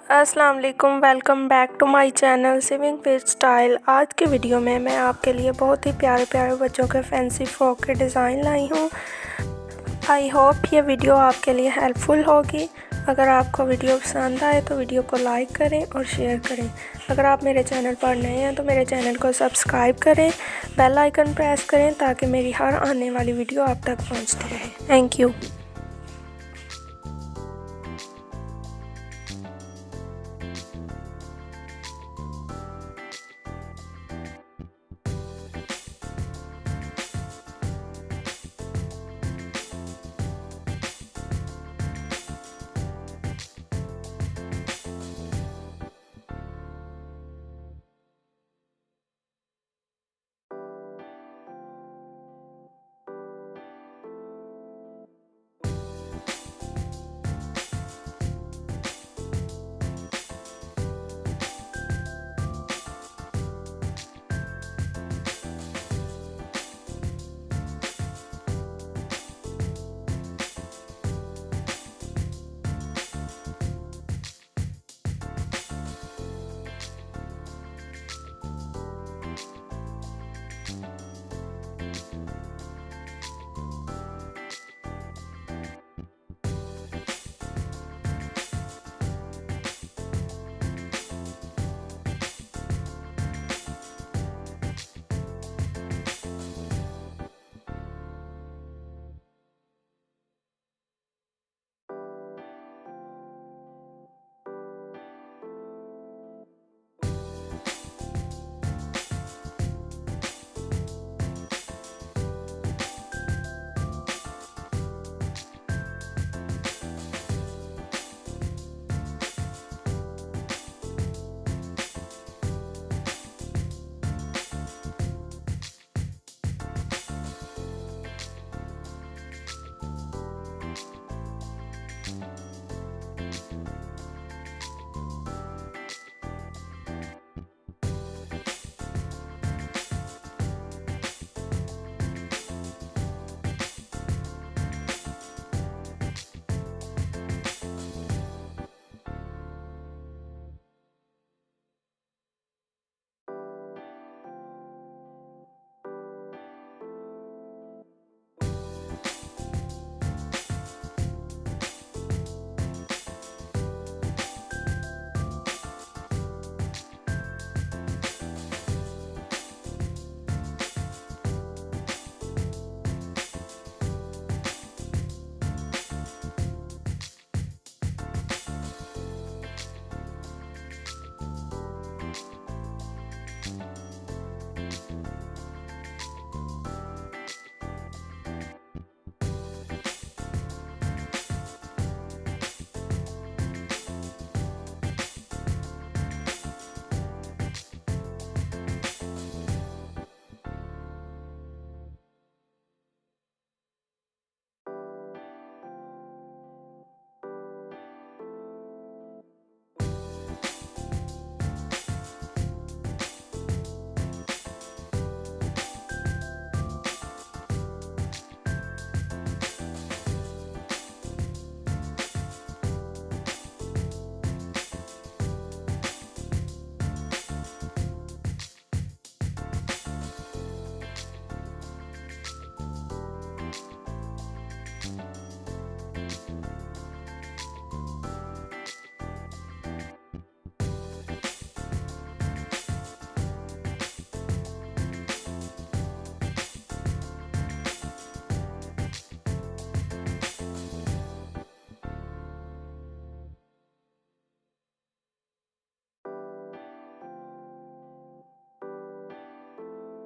अस्सलाम वालेकुम, welcome back to my channel sewing with style. आज के वीडियो में मैं आपके लिए बहुत ही प्यारे प्यारे बच्चों के फैंसी फ्रॉक के डिज़ाइन लाई हूँ। आई होप ये वीडियो आपके लिए हेल्पफुल होगी। अगर आपको वीडियो पसंद आए तो वीडियो को लाइक करें और शेयर करें। अगर आप मेरे चैनल पर नए हैं तो मेरे चैनल को सब्सक्राइब करें, बेल आइकन प्रेस करें ताकि मेरी हर आने वाली वीडियो आप तक पहुँचती रहे। Thank you.